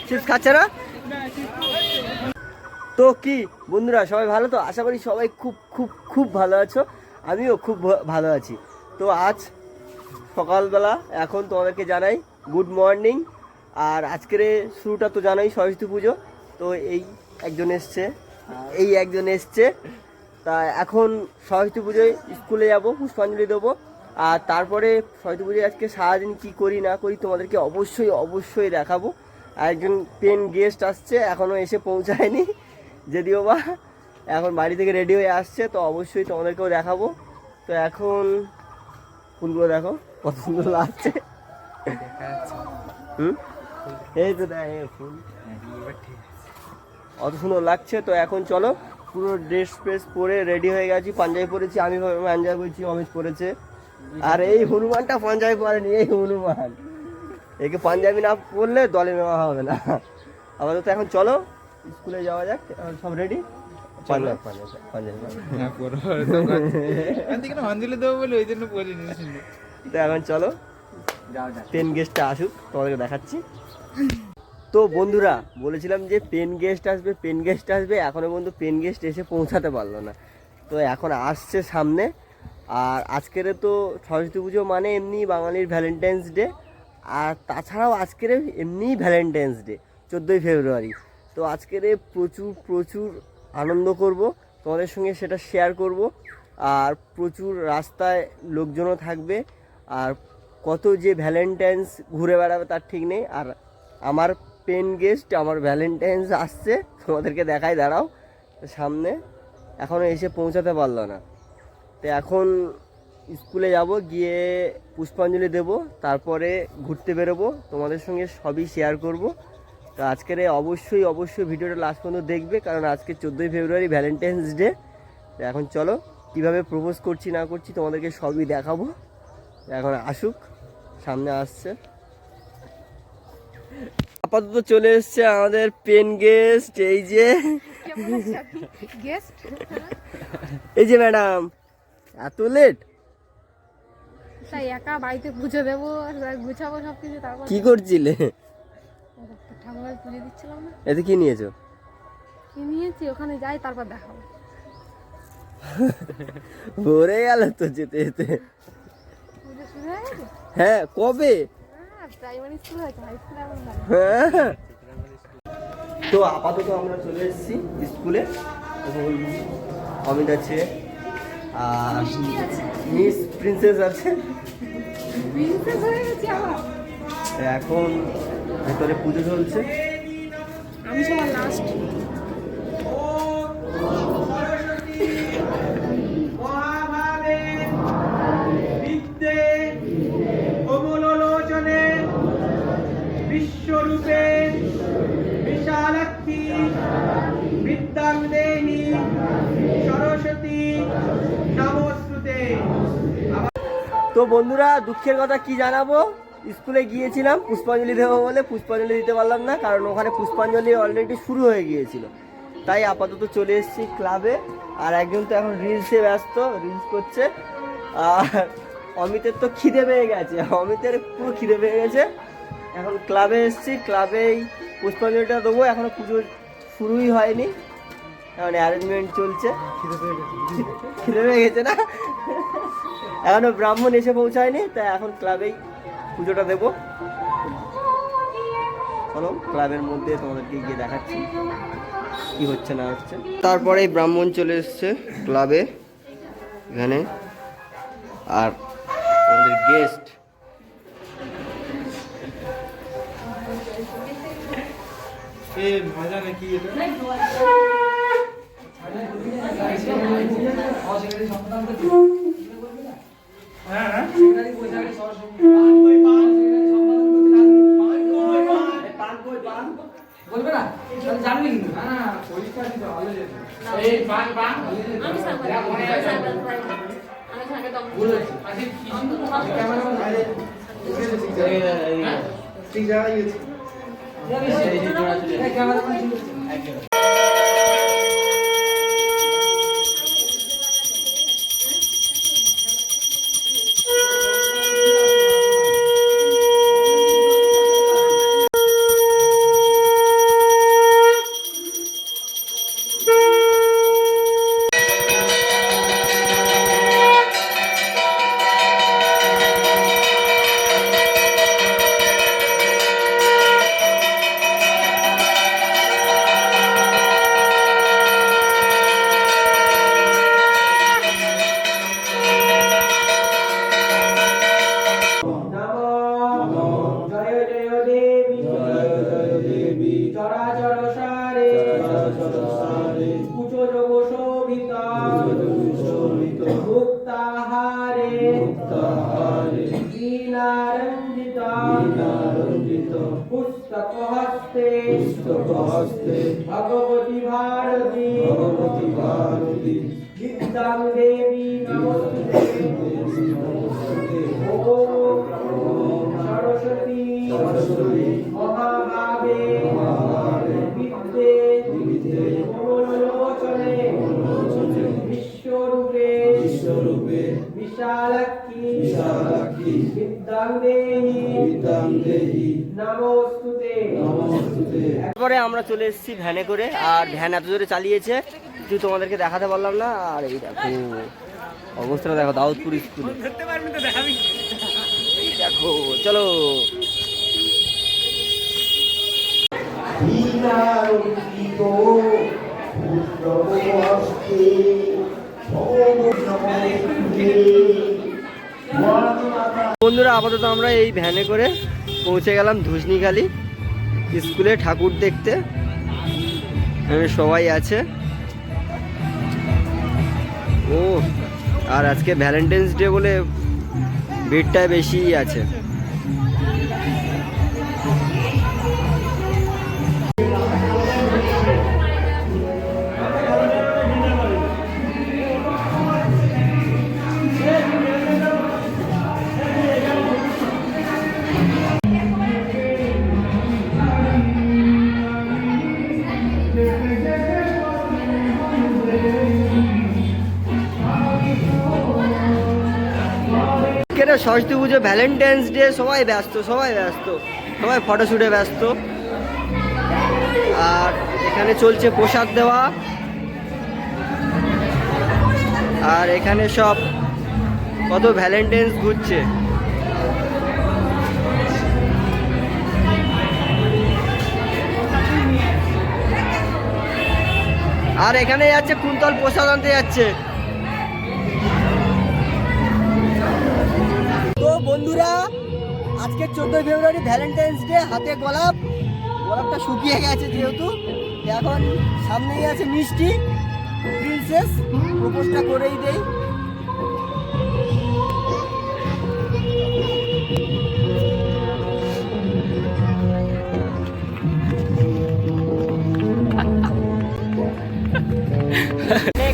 Chips খাচ্ছে না তো কি বন্ধুরা, সবাই ভালো তো? আশা করি সবাই খুব খুব খুব ভালো আছো, আমিও খুব ভালো আছি। তো আজ সকালবেলা এখন তোমাদেরকে জানাই গুড মর্নিং। আর আজকের শুরুটা তো জানাই সরস্বতী পুজো, তো এই একজন এসছে। তা এখন সরস্বতী পুজোয় স্কুলে যাব, পুষ্পাঞ্জলি দেবো। আর তারপরে সরস্বতী পুজোয় আজকে সারাদিন কী করি না করি তোমাদেরকে অবশ্যই দেখাবো। আর একজন পেন গেস্ট আসছে, এখনও এসে পৌঁছায়নি, যদিও বা এখন বাড়ি থেকে রেডি হয়ে আসছে, তো অবশ্যই তোমাদেরকেও দেখাবো। তো এখন ফুলগুলো দেখো কত সুন্দর লাগছে। এই তো দেখ ফুল অত সুন্দর লাগছে। তো এখন চলো, পুরো ড্রেস ফ্রেস পরে রেডি হয়ে গেছি, পাঞ্জাবি পরেছি, আমি পাঞ্জাবি পরেছি, অমিত পরেছে। আর এই হনুমানটা পাঞ্জাবি পরেনি, এই হনুমান, একে পাঞ্জাবি না পরলে দলে নেওয়া হবে না। আপাতত এখন চলো স্কুলে যাওয়া যাক, সব রেডি। এখন চলো পেন গেস্টটা আসুক, তোমাদেরকে দেখাচ্ছি। তো বন্ধুরা বলেছিলাম যে পেন গেস্ট আসবে, এখনো পর্যন্ত পেন গেস্ট এসে পৌঁছাতে পারলো না। তো এখন আসছে সামনে। আর আজকের তো সরস্বতী পুজো মানে এমনি বাঙালির ভ্যালেন্টাইন্স ডে, আর তাছাড়াও আজকের এমনিই ভ্যালেন্টাইন্স ডে 14ই ফেব্রুয়ারি। তো আজকের প্রচুর আনন্দ করব, তোমাদের সঙ্গে সেটা শেয়ার করব। আর প্রচুর রাস্তায় লোকজনও থাকবে, আর কত যে ভ্যালেন্টাইন্স ঘুরে বেড়াবে তার ঠিক নেই। আর আমার পেন গেস্ট, আমার ভ্যালেন্টাইন্স আসছে, তোমাদেরকে দেখাই, দাঁড়াও সামনে, এখনও এসে পৌঁছাতে পারলো না। তো এখন স্কুলে যাব, গিয়ে পুষ্পাঞ্জলি দেব, তারপরে ঘুরতে বেরোবো, তোমাদের সঙ্গে সবই শেয়ার করব। তো আজকের অবশ্যই ভিডিওটা লাস্ট পর্যন্ত দেখবে, কারণ আজকে 14ই ফেব্রুয়ারি ভ্যালেন্টাইন্স ডে। তো এখন চলো কীভাবে প্রপোজ করছি না করছি তোমাদেরকে সবই দেখাবো। এখন আসুক, সামনে আসছে। আপাতত চলে এসছে আমাদের পেন গেস্ট, এই যে ম্যাডাম, এত লেট একা বাড়িতে পুজো দেবো, গুছাবো সবকিছু, তারপর কি করছিলে? ঠাকুরের পুজো দিচ্ছিলাম না। এতে কি নিয়েছো? কি নিয়েছি ওখানে যাই, তারপর দেখাবো। ভরে গেল তো যেতে যেতে। পুজো শুরু হয়ে গেছে? হ্যাঁ, কবে? প্রাইমারি স্কুল হয়েছে, হাই স্কুল এখন না। হ্যাঁ। তো আপাতত আমরা চলে এসেছি স্কুলে। অমিত আছে, আর মিস প্রিন্সেস আছে। এখন ভেতরে পুজো চলছে, আমি সবার লাস্ট। বিশ্বরূপে বিশালাক্ষী বিদ্যাং দেহি সরস্বতী নমস্তুতে। তো বন্ধুরা, দুঃখের কথা কি জানাবো, স্কুলে গিয়েছিলাম পুষ্পাঞ্জলি দেবো বলে, পুষ্পাঞ্জলি দিতে পারলাম না, কারণ ওখানে পুষ্পাঞ্জলি অলরেডি শুরু হয়ে গিয়েছিল। তাই আপাতত চলে এসেছি ক্লাবে। আর একজন তো এখন রিলসে ব্যস্ত, রিলস করছে। আর অমিতের তো খিদে পেয়ে গেছে, পুরো খিদে পেয়ে গেছে। এখন ক্লাবে এসেছি, ক্লাবেই পুষ্পাঞ্জলিটা দেবো, এখনও পুজো শুরুই হয়নি, এখন অ্যারেঞ্জমেন্ট চলছে। খিদে পেয়ে গেছে না, এখনও ব্রাহ্মণ এসে পৌঁছায়নি, তাই এখন ক্লাবেই পুজোটা দেবো। চলো ক্লাবের মধ্যে তোমাদেরকে গিয়ে দেখাচ্ছি কি হচ্ছে না হচ্ছে। তারপরে ব্রাহ্মণ চলে এসছে ক্লাবে এখানে, আর আমাদের গেস্ট ভাজা নাকি এটা বলবে না, জানবি কিন্তু না পরীক্ষা দিতে ভালো যেত। এই পান পান আমি সাংবাদিক, আমি সাংবাদিক বলেছি আজকে কি ক্যামেরা বাইরে ঠিক জায়গায় গেছি, এই যে জোড়া ছিল ক্যামেরাম্যান ছিল একদম। वीणारञ्जित पुस्तकहस्ते भगवती भारती विद्यां देवी नमोस्तुते ओम सरस्वती महाभागे विद्ये कमलोचने विश्वरूपे विशालाक्षी विद्यां देहि नमोस्तुते। তারপরে আমরা চলে এসেছি ভ্যানে করে, আর ভ্যান এত জোরে চালিয়েছে কিছু তোমাদেরকে দেখাতে পারলাম না। আর এই দেখো অবস্থাটা দেখো, দাউদপুর স্কুল দেখো। চলো বন্ধুরা, আপাতত আমরা এই ভ্যানে করে পৌঁছে গেলাম ধুসনিখালি স্কুলে ঠাকুর দেখতে। সবাই আছে। ও আর আজকে ভ্যালেন্টাইন্স ডে বলে ভিড়টা বেশিই আছে। সরস্বতী পুজো, ভ্যালেন্টাইন্স ডে, সবাই ব্যস্ত সবাই ফটোশ্যুটে ব্যস্ত। আর এখানে চলছে প্রসাদ দেওয়া, আর এখানে সব কত ভ্যালেন্টাইন্স ঘুরছে। আর এখানে যাচ্ছে কুন্তল প্রসাদ আনতে যাচ্ছে। তো বন্ধুরা, আজকে 14 ফেব্রুয়ারি ভ্যালেন্টাইন্স ডে। হাতে গোলাপটা শুকিয়ে গেছে যেহেতু, এখন সামনেই আছে মিষ্টি। প্রিন্সেস প্রপোজটা করেই দেই।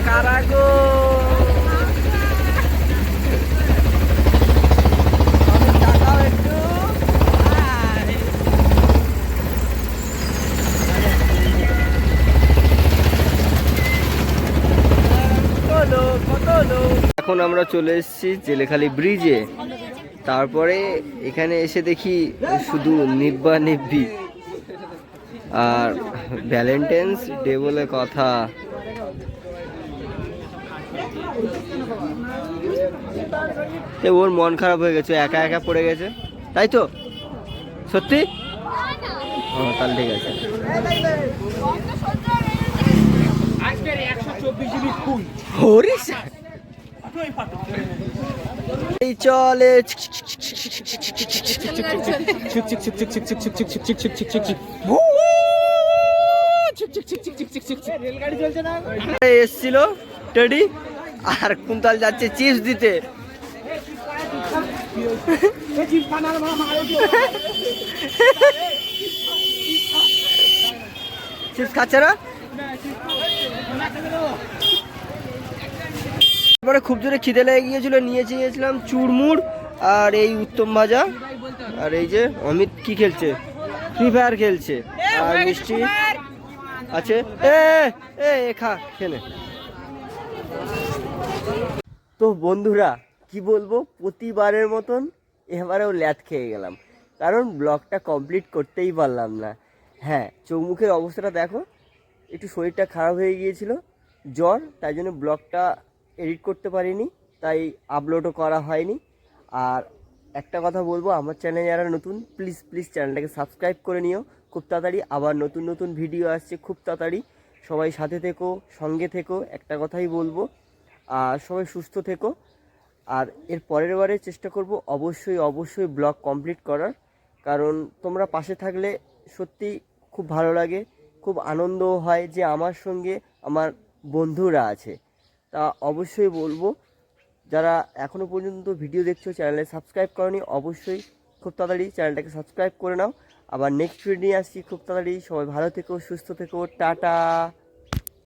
কারাগো এখন আমরা চলে এসেছি জেলেখালি ব্রিজে। তারপরে এখানে এসে দেখি শুধু নিব্বা নিব্বি, আর ভ্যালেন্টাইন্স ডে বলে কথা। ওর মন খারাপ হয়ে গেছে, একা একা পড়ে গেছে, তাই তো? সত্যি? তাহলে ঠিক আছে। চলে এসছিল টেডি, আর কুন্তল যাচ্ছে চিপস দিতে। চিপস খাচ্ছে না? তারপরে খুব জোরে খিদে লেগে গিয়েছিল, নিয়েছিলাম চুড়মুড় আর এই উত্তম ভাজা। আর এই যে অমিত কি খেলছে, ফ্রি ফায়ার খেলছে। আর মিষ্টি আছে, খা খেলে। তো বন্ধুরা কি বলবো, প্রতিবারের মতন এবারেও ল্যাদ খেয়ে গেলাম, কারণ ব্লগটা কমপ্লিট করতেই পারলাম না। হ্যাঁ, চোখ মুখের অবস্থাটা দেখো, একটু শরীরটা খারাপ হয়ে গিয়েছিল, জ্বর, তাই জন্য ব্লগটা এডিট করতে পারিনি, তাই আপলোডও করা হয়নি। আর একটা কথা বলবো, আমার চ্যানেলে যারা নতুন, প্লিজ চ্যানেলটাকে সাবস্ক্রাইব করে নিও। খুব তাড়াতাড়ি আবার নতুন ভিডিও আসছে, খুব তাড়াতাড়ি। সবাই সাথে থেকো, সঙ্গে থেকো, একটা কথাই বলবো। আর সবাই সুস্থ থেকো। আর এর পরের বারে চেষ্টা করব অবশ্যই ব্লগ কমপ্লিট করার, কারণ তোমরা পাশে থাকলে সত্যি খুব ভালো লাগে, খুব আনন্দও হয় যে আমার সঙ্গে আমার বন্ধুরা আছে। তা অবশ্যই বলবো যারা এখনও পর্যন্ত ভিডিও দেখছো চ্যানেলে সাবস্ক্রাইব করনি, অবশ্যই খুব তাড়াতাড়ি চ্যানেলটাকে সাবস্ক্রাইব করে নাও। আবার নেক্সট ভিডিও নিয়ে আসছি খুব তাড়াতাড়ি। সবাই ভালো থেকো, সুস্থ থেকো, টাটা।